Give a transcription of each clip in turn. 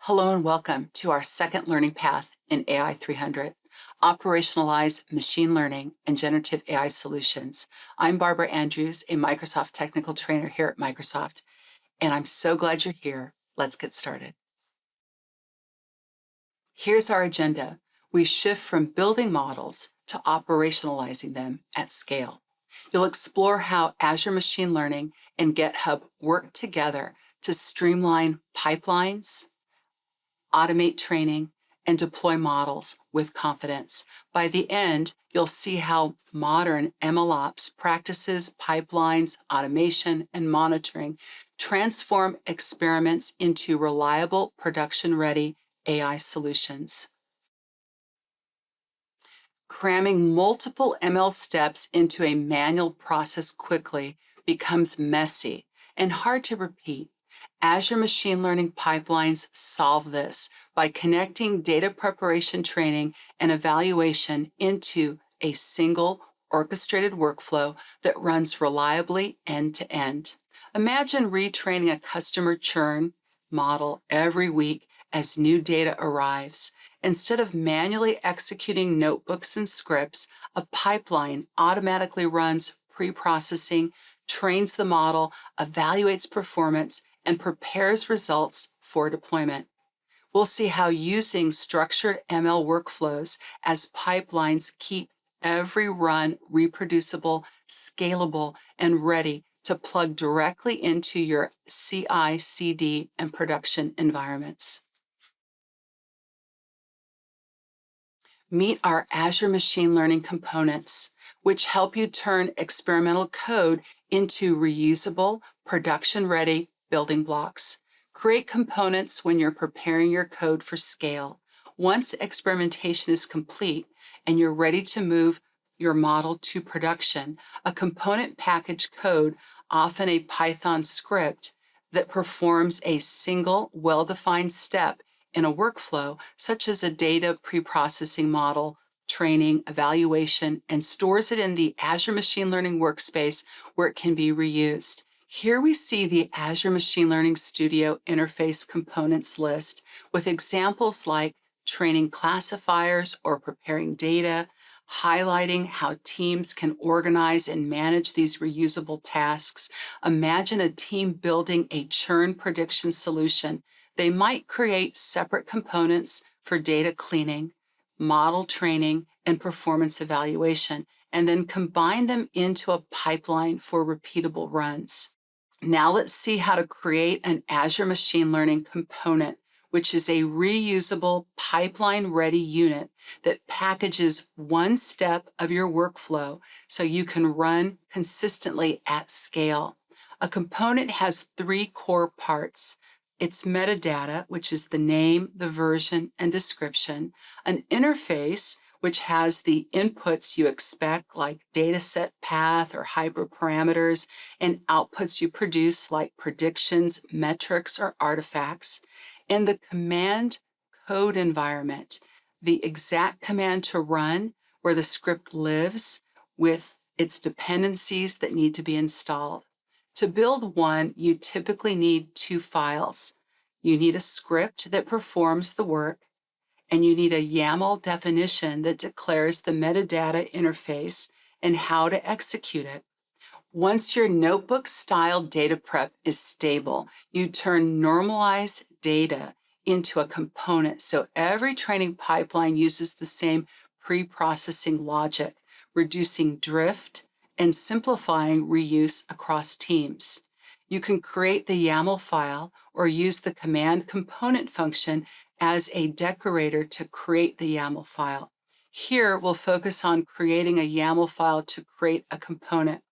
Hello and welcome to our second learning path in AI-300, Operationalize Machine Learning and Generative AI Solutions. I'm Barbara Andrews, a Microsoft Technical Trainer here at Microsoft, and I'm so glad you're here. Let's get started. Here's our agenda. We shift from building models to operationalizing them at scale. You'll explore how Azure Machine Learning and GitHub work together to streamline pipelines, automate training, and deploy models with confidence. By the end, you'll see how modern MLOps practices, pipelines, automation, and monitoring transform experiments into reliable, production-ready AI solutions. Cramming multiple ML steps into a manual process quickly becomes messy and hard to repeat. Azure Machine Learning pipelines solve this by connecting data preparation, training, and evaluation into a single orchestrated workflow that runs reliably end-to-end. Imagine retraining a customer churn model every week as new data arrives. Instead of manually executing notebooks and scripts, a pipeline automatically runs pre-processing, trains the model, evaluates performance, and prepares results for deployment. We'll see how using structured ML workflows as pipelines keep every run reproducible, scalable, and ready to plug directly into your CI/CD and production environments. Meet our Azure Machine Learning components, which help you turn experimental code into reusable, production-ready building blocks. Create components when you're preparing your code for scale. Once experimentation is complete and you're ready to move your model to production, a component package code, often a Python script, that performs a single, well-defined step in a workflow, such as a data preprocessing model, training, evaluation, and stores it in the Azure Machine Learning workspace where it can be reused. Here we see the Azure Machine Learning Studio interface components list with examples like training classifiers or preparing data, highlighting how teams can organize and manage these reusable tasks. Imagine a team building a churn prediction solution. They might create separate components for data cleaning, model training, and performance evaluation, and then combine them into a pipeline for repeatable runs. Now let's see how to create an Azure Machine Learning component, which is a reusable pipeline-ready unit that packages one step of your workflow so you can run consistently at scale. A component has three core parts. Its metadata, which is the name, the version, and description, an interface, which has the inputs you expect, like dataset path or hyperparameters, and outputs you produce, like predictions, metrics, or artifacts, and the command code environment, the exact command to run, where the script lives with its dependencies that need to be installed. To build one, you typically need two files. You need a script that performs the work, and you need a YAML definition that declares the metadata interface and how to execute it. Once your notebook-style data prep is stable, you turn normalized data into a component, so every training pipeline uses the same pre-processing logic, reducing drift and simplifying reuse across teams. You can create the YAML file or use the command component function as a decorator to create the YAML file. Here, we'll focus on creating a YAML file to create a component.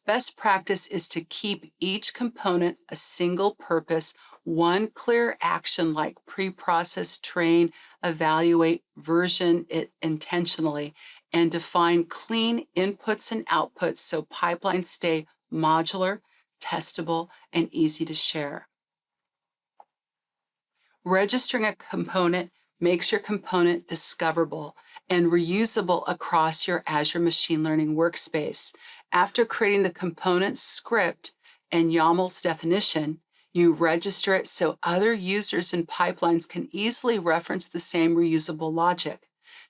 Best practice is to keep each component a single purpose, one clear action like pre-process, train, evaluate, version it intentionally, and define clean inputs and outputs so pipelines stay modular, testable, and easy to share. Registering a component makes your component discoverable and reusable across your Azure Machine Learning workspace. After creating the component script and YAML's definition, You register it so other users and pipelines can easily reference the same reusable logic.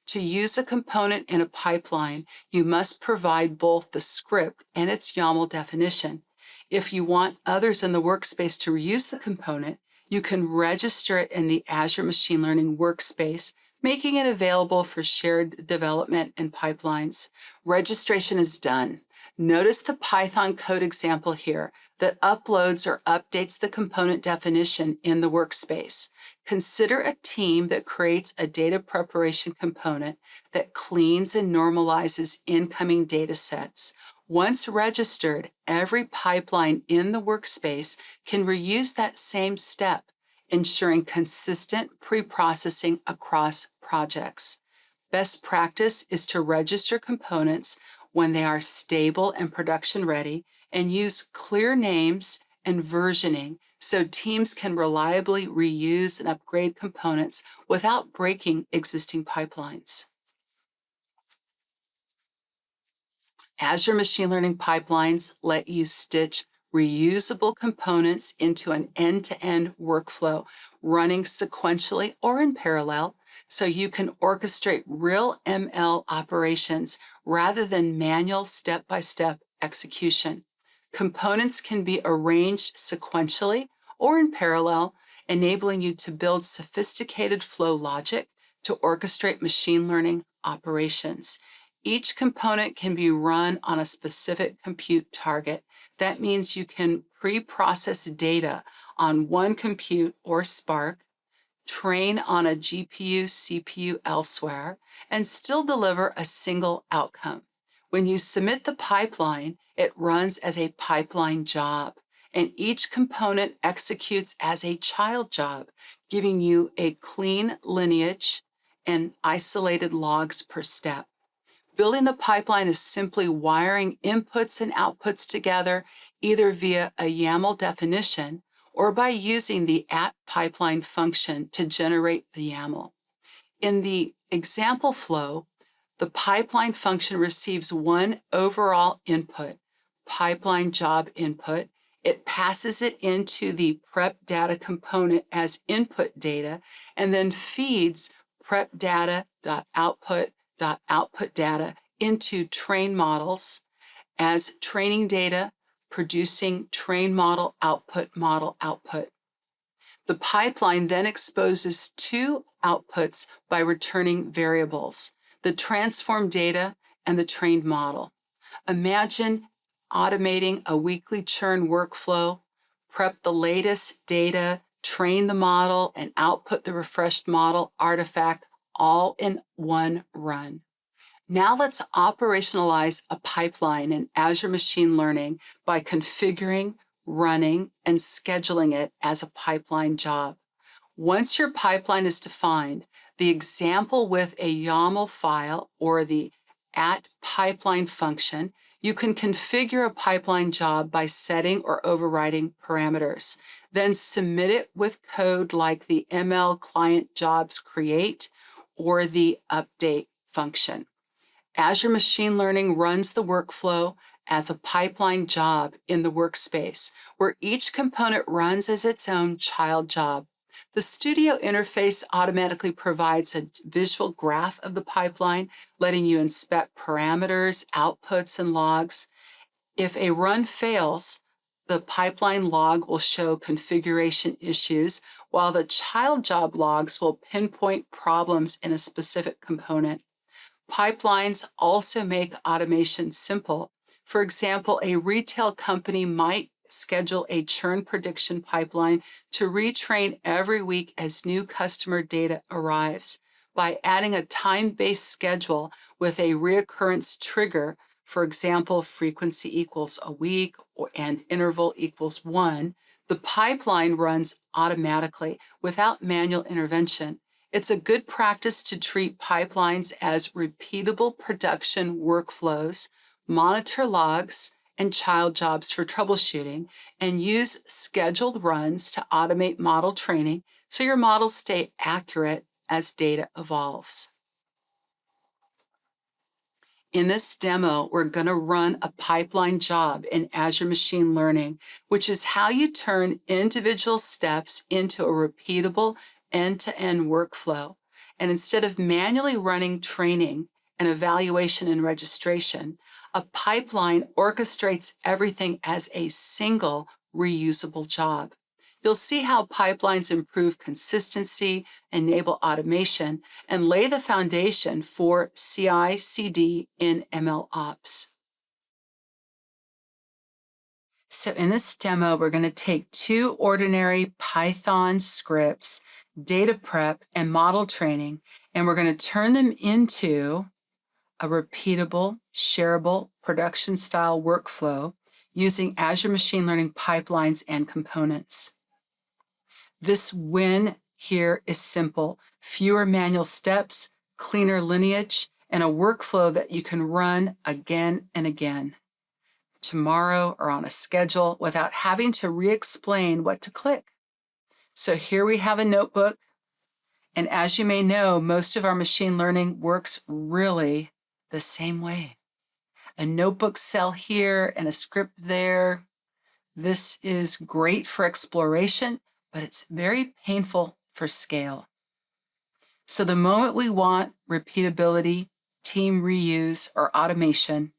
To use a component in a pipeline, you must provide both the script and its YAML definition. If you want others in the workspace to reuse the component, you can register it in the Azure Machine Learning workspace, making it available for shared development and pipelines. Registration is done. Notice the Python code example here that uploads or updates the component definition in the workspace. Consider a team that creates a data preparation component that cleans and normalizes incoming data sets. Once registered, every pipeline in the workspace can reuse that same step, ensuring consistent preprocessing across projects. Best practice is to register components when they are stable and production ready, and use clear names and versioning so teams can reliably reuse and upgrade components without breaking existing pipelines. Azure Machine Learning pipelines let you stitch reusable components into an end-to-end workflow running sequentially or in parallel, so you can orchestrate real ML operations rather than manual step-by-step execution. Components can be arranged sequentially or in parallel, enabling you to build sophisticated flow logic to orchestrate machine learning operations. Each component can be run on a specific compute target. That means you can pre-process data on one compute or Spark, train on a GPU, CPU elsewhere, and still deliver a single outcome. When you submit the pipeline, it runs as a pipeline job, and each component executes as a child job, giving you a clean lineage and isolated logs per step. Building the pipeline is simply wiring inputs and outputs together, either via a YAML definition or by using the @pipeline function to generate the YAML. In the example flow, the pipeline function receives one overall input, pipeline job input. It passes it into the prep data component as input data, and then feeds prep data.output data into train models as training data, producing train model output. The pipeline then exposes two outputs by returning variables, the transformed data and the trained model. Imagine automating a weekly churn workflow, prep the latest data, train the model, and output the refreshed model artifact all in one run. Now let's operationalize a pipeline in Azure Machine Learning by configuring, running, and scheduling it as a pipeline job. Once your pipeline is defined, the example with a YAML file or the @pipeline function, you can configure a pipeline job by setting or overriding parameters. Then submit it with code like the ML client jobs create or the update function. Azure Machine Learning runs the workflow as a pipeline job in the workspace, where each component runs as its own child job. The Studio interface automatically provides a visual graph of the pipeline, letting you inspect parameters, outputs, and logs. If a run fails, the pipeline log will show configuration issues, while the child job logs will pinpoint problems in a specific component. Pipelines also make automation simple. For example, a retail company might schedule a churn prediction pipeline to retrain every week as new customer data arrives. By adding a time-based schedule with a reoccurrence trigger, for example, frequency equals a week and interval equals 1, the pipeline runs automatically without manual intervention. It's a good practice to treat pipelines as repeatable production workflows, monitor logs and child jobs for troubleshooting, and use scheduled runs to automate model training so your models stay accurate as data evolves. In this demo, we're going to run a pipeline job in Azure Machine Learning, which is how you turn individual steps into a repeatable end-to-end workflow. And instead of manually running training and evaluation and registration, a pipeline orchestrates everything as a single reusable job. You'll see how pipelines improve consistency, enable automation, and lay the foundation for CI/CD in ML Ops. So in this demo, we're going to take two ordinary Python scripts, data prep and model training, and we're going to turn them into a repeatable, shareable, production-style workflow using Azure Machine Learning pipelines and components. This win here is simple: fewer manual steps, cleaner lineage, and a workflow that you can run again and again, tomorrow or on a schedule, without having to re-explain what to click. So here we have a notebook, and as you may know, most of our machine learning works really the same way. A notebook cell here and a script there. This is great for exploration, but it's very painful for scale. So the moment we want repeatability, team reuse, or automation,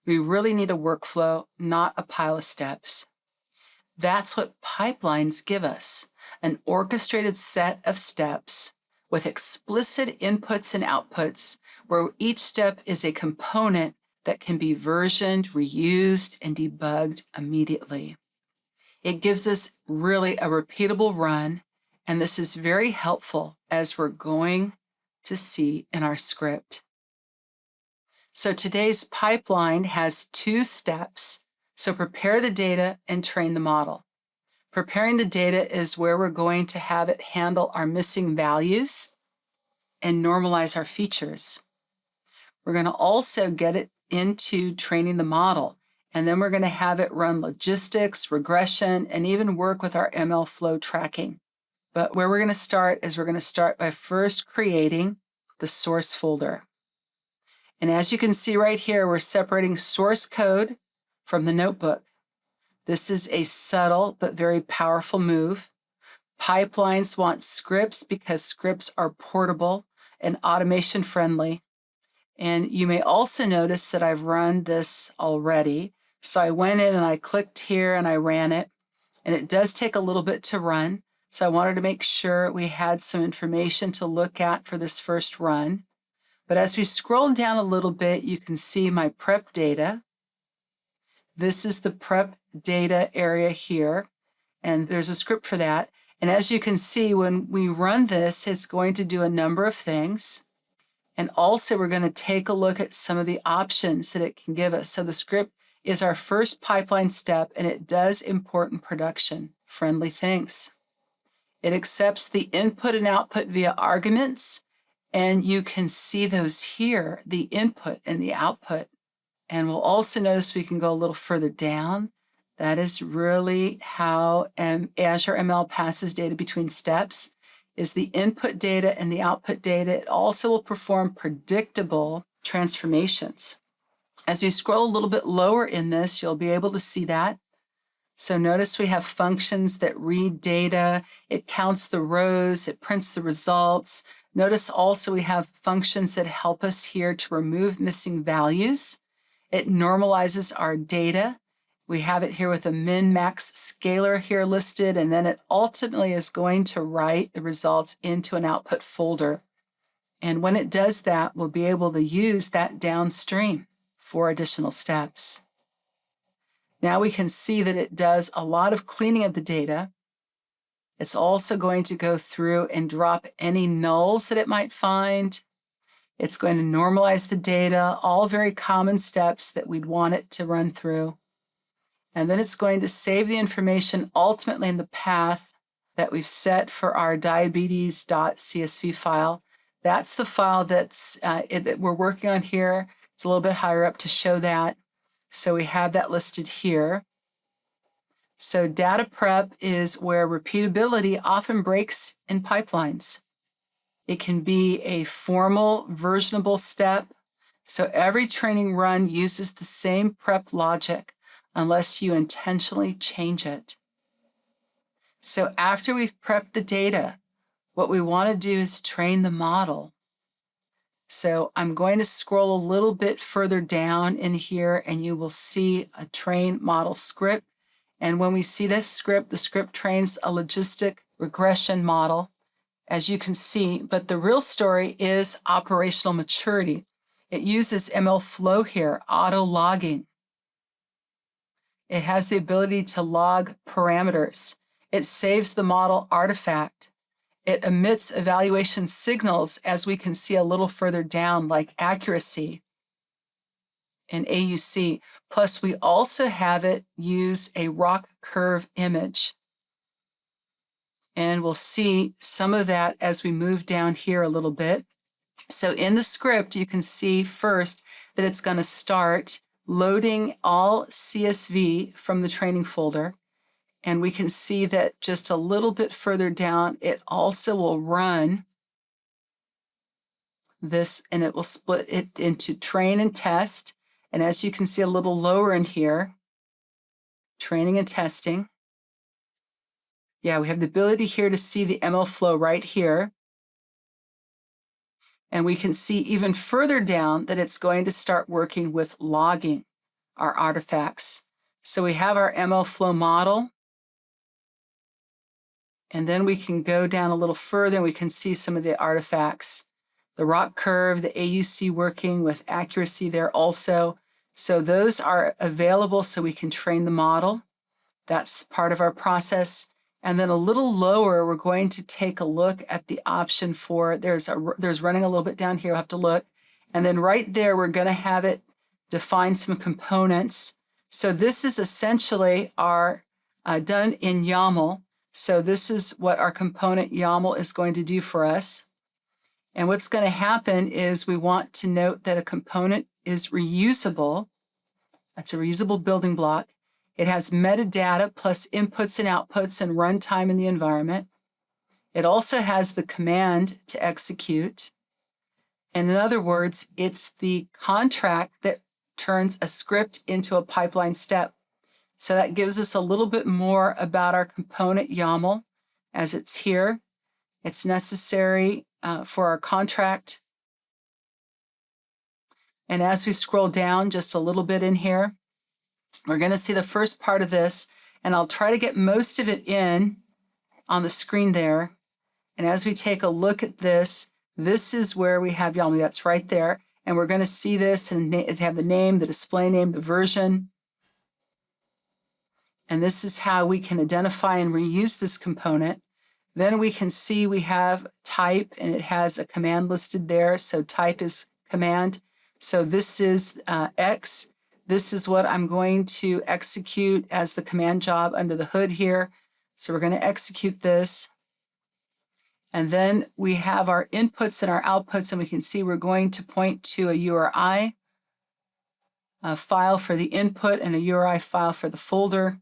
we really need a workflow, not a pile of steps. That's what pipelines give us: an orchestrated set of steps with explicit inputs and outputs, where each step is a component that can be versioned, reused, and debugged immediately. It gives us really a repeatable run, and this is very helpful as we're going to see in our script. So today's pipeline has two steps. So prepare the data and train the model. Preparing the data is where we're going to have it handle our missing values and normalize our features. We're going to also get it into training the model, and then we're going to have it run logistics, regression, and even work with our ML flow tracking. But where we're going to start is we're going to start by first creating the source folder. And as you can see right here, we're separating source code from the notebook. This is a subtle but very powerful move. Pipelines want scripts because scripts are portable and automation friendly. And you may also notice that I've run this already. So I went in and I clicked here and I ran it. And it does take a little bit to run. So I wanted to make sure we had some information to look at for this first run. But as we scroll down a little bit, you can see my prep data. This is the prep data area here, and there's a script for that. And as you can see, when we run this, it's going to do a number of things. And also, we're going to take a look at some of the options that it can give us. So the script is our first pipeline step, and it does important production-friendly things. It accepts the input and output via arguments, and you can see those here, the input and the output. And we'll also notice we can go a little further down. That is really how Azure ML passes data between steps, is the input data and the output data. It also will perform predictable transformations. As we scroll a little bit lower in this, you'll be able to see that. So notice we have functions that read data, it counts the rows, it prints the results. Notice also we have functions that help us here to remove missing values. It normalizes our data. We have it here with a min-max scalar here listed, and then it ultimately is going to write the results into an output folder. And when it does that, we'll be able to use that downstream for additional steps. Now we can see that it does a lot of cleaning of the data. It's also going to go through and drop any nulls that it might find. It's going to normalize the data, all very common steps that we'd want it to run through. And then it's going to save the information ultimately in the path that we've set for our diabetes.csv file. That's the file that we're working on here. It's a little bit higher up to show that. So we have that listed here. So data prep is where repeatability often breaks in pipelines. It can be a formal versionable step. So every training run uses the same prep logic unless you intentionally change it. So after we've prepped the data, what we want to do is train the model. So I'm going to scroll a little bit further down in here and you will see a train model script. And when we see this script, the script trains a logistic regression model, as you can see, but the real story is operational maturity. It uses ML flow here, auto logging. It has the ability to log parameters. It saves the model artifact. It emits evaluation signals, as we can see a little further down, like accuracy and AUC. Plus, we also have it use a rock curve image. And we'll see some of that as we move down here a little bit. So in the script, you can see first that it's going to start loading all CSV from the training folder. And we can see that just a little bit further down, it also will run this, and it will split it into train and test. And as you can see a little lower in here, training and testing. Yeah, we have the ability here to see the ML flow right here. And we can see even further down that it's going to start working with logging our artifacts. So we have our ML flow model. And then we can go down a little further and we can see some of the artifacts. The rock curve, the AUC working with accuracy there also. So those are available so we can train the model. That's part of our process. And then a little lower, we're going to take a look at the option for, there's running a little bit down here, we'll have to look. And then right there, we're going to have it define some components. So this is essentially our done in YAML. So this is what our component YAML is going to do for us. And what's going to happen is we want to note that a component is reusable. That's a reusable building block. It has metadata plus inputs and outputs and runtime in the environment. It also has the command to execute. And in other words, it's the contract that turns a script into a pipeline step. So that gives us a little bit more about our component YAML as it's here. It's necessary for our contract. And as we scroll down just a little bit in here, we're going to see the first part of this, and I'll try to get most of it in on the screen there. And as we take a look at this, this is where we have YAML. That's right there. And we're going to see this and have the name, the display name, the version. And this is how we can identify and reuse this component. Then we can see we have type, and it has a command listed there. So type is command. So this is X. This is what I'm going to execute as the command job under the hood here. So we're going to execute this. And then we have our inputs and our outputs, and we can see we're going to point to a URI file for the input and a URI file for the folder.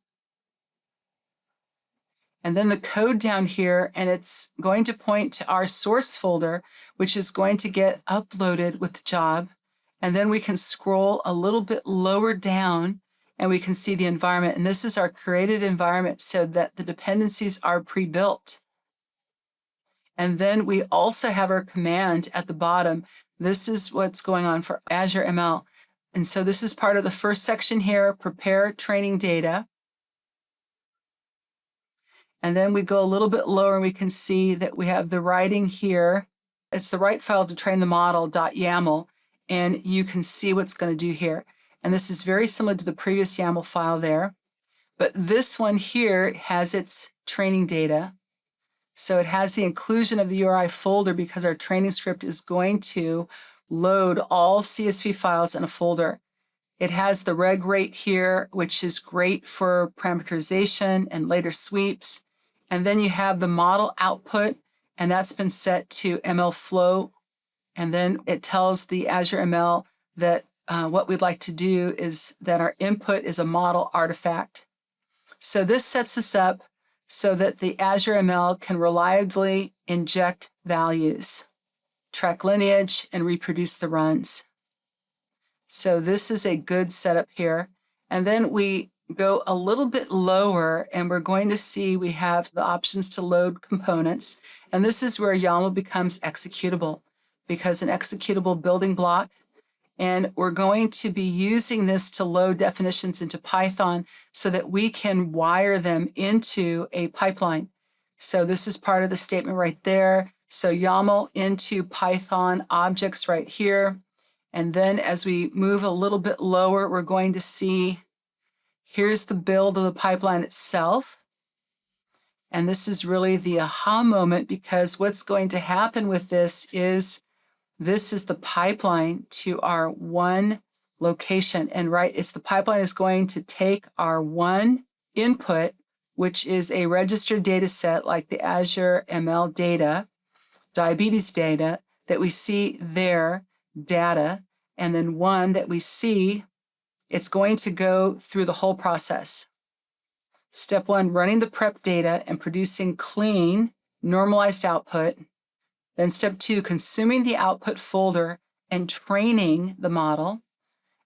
And then the code down here, and it's going to point to our source folder, which is going to get uploaded with the job. And then we can scroll a little bit lower down and we can see the environment. And this is our created environment so that the dependencies are pre-built. And then we also have our command at the bottom. This is what's going on for Azure ML. And so this is part of the first section here, prepare training data. And then we go a little bit lower and we can see that we have the writing here. It's the right file to train the model.yaml. And you can see what's going to do here. And this is very similar to the previous YAML file there. But this one here has its training data. So it has the inclusion of the URI folder because our training script is going to load all CSV files in a folder. It has the reg rate here, which is great for parameterization and later sweeps. And then you have the model output, and that's been set to ML flow. And then it tells the Azure ML that what we'd like to do is that our input is a model artifact. So this sets us up so that the Azure ML can reliably inject values, track lineage, and reproduce the runs. So this is a good setup here. And then we go a little bit lower and we're going to see we have the options to load components. And this is where YAML becomes executable, because an executable building block. And we're going to be using this to load definitions into Python so that we can wire them into a pipeline. So this is part of the statement right there. So YAML into Python objects right here. And then as we move a little bit lower, we're going to see here's the build of the pipeline itself. And this is really the aha moment, because what's going to happen with this is the pipeline to our one location. And it's the pipeline is going to take our one input, which is a registered data set like the Azure ML data, diabetes data that we see there, data, and then one that we see, it's going to go through the whole process. Step one, running the prep data and producing clean, normalized output. Then step two, consuming the output folder and training the model.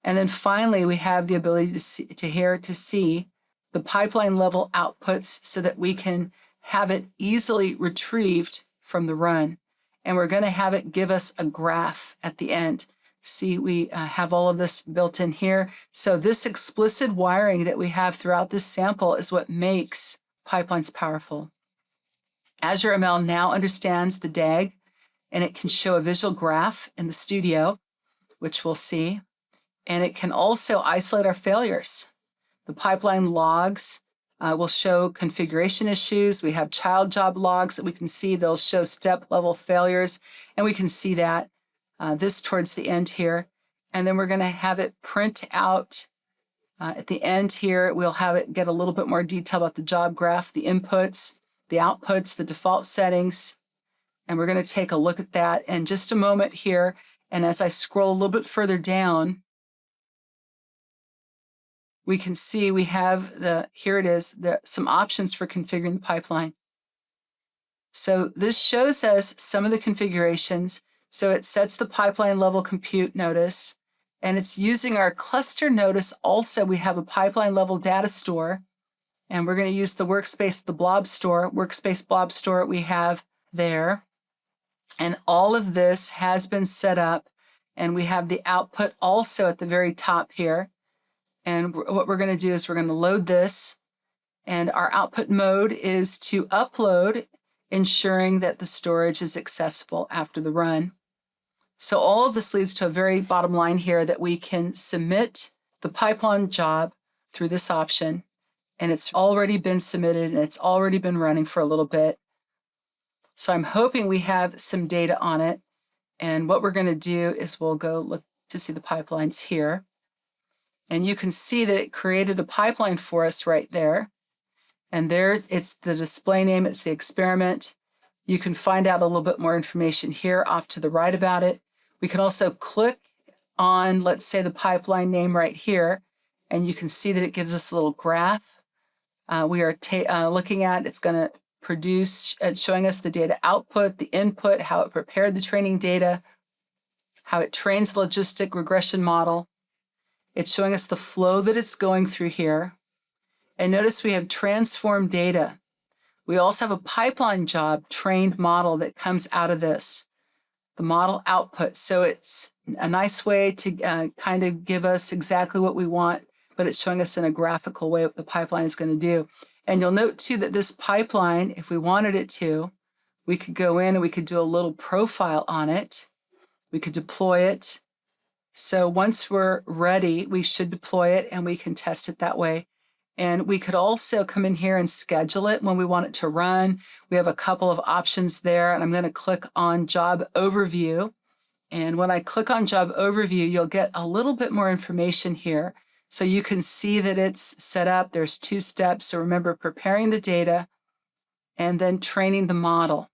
And then finally, we have the ability to see the pipeline level outputs so that we can have it easily retrieved from the run. And we're going to have it give us a graph at the end. See, we have all of this built in here. So this explicit wiring that we have throughout this sample is what makes pipelines powerful. Azure ML now understands the DAG, and it can show a visual graph in the studio, which we'll see. And it can also isolate our failures. The pipeline logs will show configuration issues. We have child job logs that we can see. They'll show step level failures, and we can see that this towards the end here. And then we're going to have it print out at the end here. We'll have it get a little bit more detail about the job graph, the inputs, the outputs, the default settings. And we're going to take a look at that in just a moment here. And as I scroll a little bit further down, we can see we have here it is, some options for configuring the pipeline. So this shows us some of the configurations. So it sets the pipeline level compute notice, and it's using our cluster notice. Also, we have a pipeline level data store, and we're going to use the workspace blob store we have there. And all of this has been set up, and we have the output also at the very top here. And what we're going to do is we're going to load this, and our output mode is to upload, ensuring that the storage is accessible after the run. So all of this leads to a very bottom line here that we can submit the pipeline job through this option, and it's already been submitted and it's already been running for a little bit. So I'm hoping we have some data on it. And what we're going to do is we'll go look to see the pipelines here. And you can see that it created a pipeline for us right there. And there it's the display name, it's the experiment. You can find out a little bit more information here off to the right about it. We can also click on, let's say, the pipeline name right here, and you can see that it gives us a little graph. We are looking at, it's going to produce, it's showing us the data output, the input, how it prepared the training data, how it trains the logistic regression model. It's showing us the flow that it's going through here. And notice we have transformed data. We also have a pipeline job trained model that comes out of this, the model output. So it's a nice way to kind of give us exactly what we want, but it's showing us in a graphical way what the pipeline is going to do. And you'll note too that this pipeline, if we wanted it to, we could go in and we could do a little profile on it. We could deploy it. So once we're ready, we should deploy it and we can test it that way. And we could also come in here and schedule it when we want it to run. We have a couple of options there, and I'm going to click on Job Overview. And when I click on Job Overview, you'll get a little bit more information here. So you can see that it's set up. There's 2 steps. So remember, preparing the data and then training the model.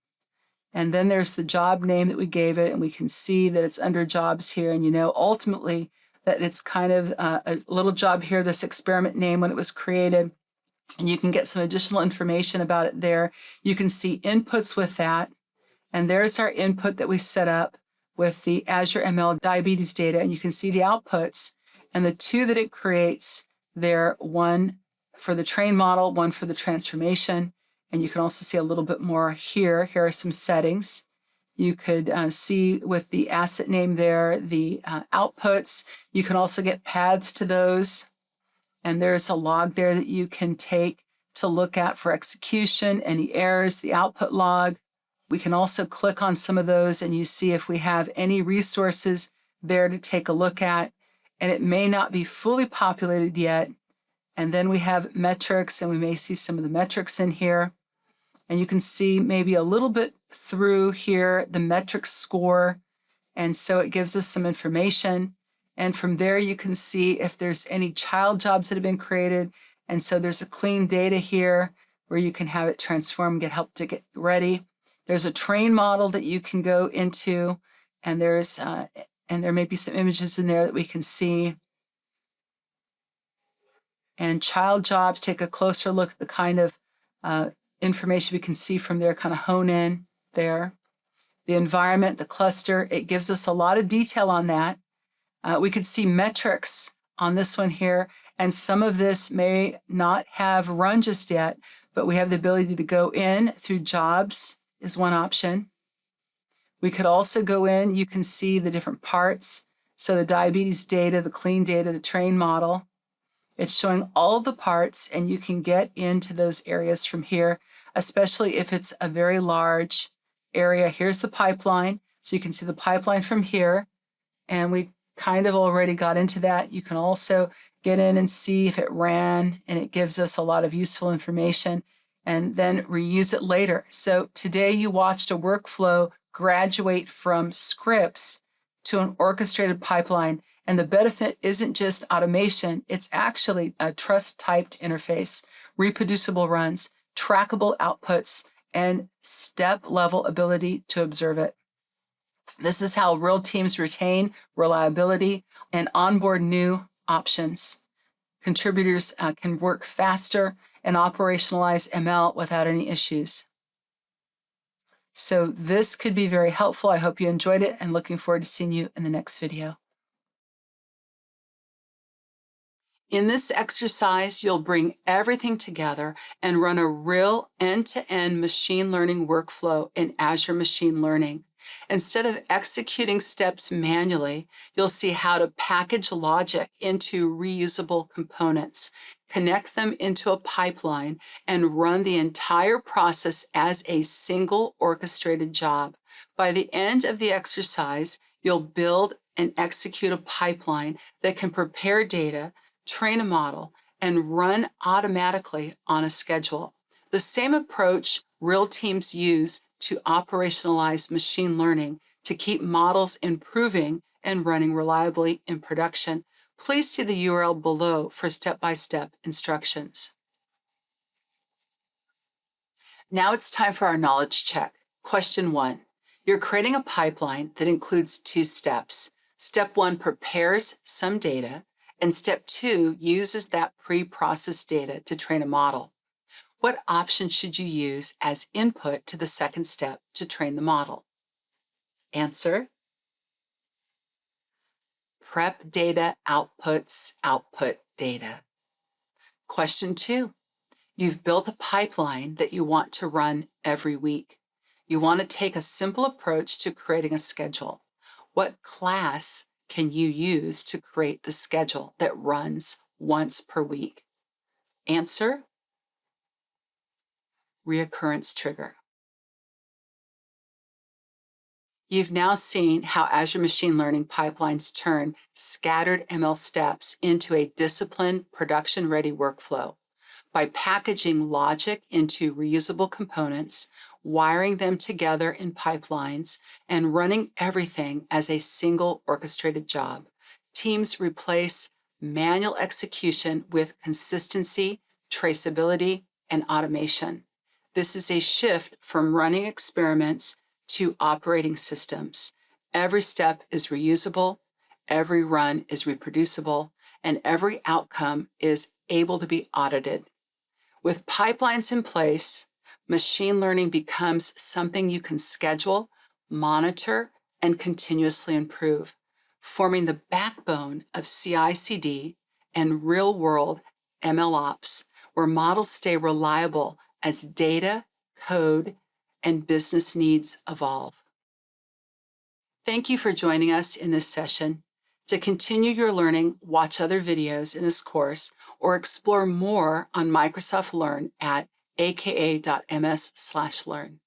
And then there's the job name that we gave it, and we can see that it's under jobs here. And you know, ultimately, that it's kind of a little job here, this experiment name when it was created, and you can get some additional information about it there. You can see inputs with that, and there's our input that we set up. with the Azure ML diabetes data, and you can see the outputs and the two that it creates there, one for the train model, one for the transformation. And you can also see a little bit more here. Here are some settings. You could see with the asset name there, the outputs. You can also get paths to those. And there's a log there that you can take to look at for execution, any errors, the output log. We can also click on some of those and you see if we have any resources there to take a look at. And it may not be fully populated yet. And then we have metrics, and we may see some of the metrics in here. And you can see maybe a little bit through here, the metrics score. And so it gives us some information. And from there, you can see if there's any child jobs that have been created. And so there's a clean data here where you can have it transform, get help to get ready. There's a train model that you can go into, and there may be some images in there that we can see. And child jobs, take a closer look at the kind of information we can see from there, kind of hone in there. The environment, the cluster, it gives us a lot of detail on that. We could see metrics on this one here, and some of this may not have run just yet, but we have the ability to go in through jobs is one option. We could also go in, you can see the different parts. So the diabetes data, the clean data, the train model. It's showing all of the parts, and you can get into those areas from here, especially if it's a very large area. Here's the pipeline. So you can see the pipeline from here, and we kind of already got into that. You can also get in and see if it ran, and it gives us a lot of useful information, and then reuse it later. So today you watched a workflow graduate from scripts to an orchestrated pipeline. And the benefit isn't just automation, it's actually a trust-typed interface, reproducible runs, trackable outputs, and step-level ability to observe it. This is how real teams retain reliability and onboard new options. Contributors can work faster and operationalize ML without any issues. So this could be very helpful. I hope you enjoyed it, and looking forward to seeing you in the next video. In this exercise, you'll bring everything together and run a real end-to-end machine learning workflow in Azure Machine Learning. Instead of executing steps manually, you'll see how to package logic into reusable components, connect them into a pipeline, and run the entire process as a single orchestrated job. By the end of the exercise, you'll build and execute a pipeline that can prepare data, train a model, and run automatically on a schedule. The same approach real teams use to operationalize machine learning to keep models improving and running reliably in production. Please see the URL below for step-by-step instructions. Now it's time for our knowledge check. Question 1. You're creating a pipeline that includes 2 steps. Step 1 prepares some data, and step 2 uses that pre-processed data to train a model. What option should you use as input to the second step to train the model? Answer: prep data outputs output data. Question 2. You've built a pipeline that you want to run every week. You want to take a simple approach to creating a schedule. What class can you use to create the schedule that runs once per week? Answer: reoccurrence trigger. You've now seen how Azure Machine Learning pipelines turn scattered ML steps into a disciplined, production-ready workflow. By packaging logic into reusable components, wiring them together in pipelines, and running everything as a single orchestrated job, teams replace manual execution with consistency, traceability, and automation. This is a shift from running experiments to operating systems. Every step is reusable, every run is reproducible, and every outcome is able to be audited. With pipelines in place, machine learning becomes something you can schedule, monitor, and continuously improve, forming the backbone of CI/CD and real-world MLOps, where models stay reliable as data, code, and business needs evolve. Thank you for joining us in this session. To continue your learning, watch other videos in this course or explore more on Microsoft Learn at aka.ms/learn.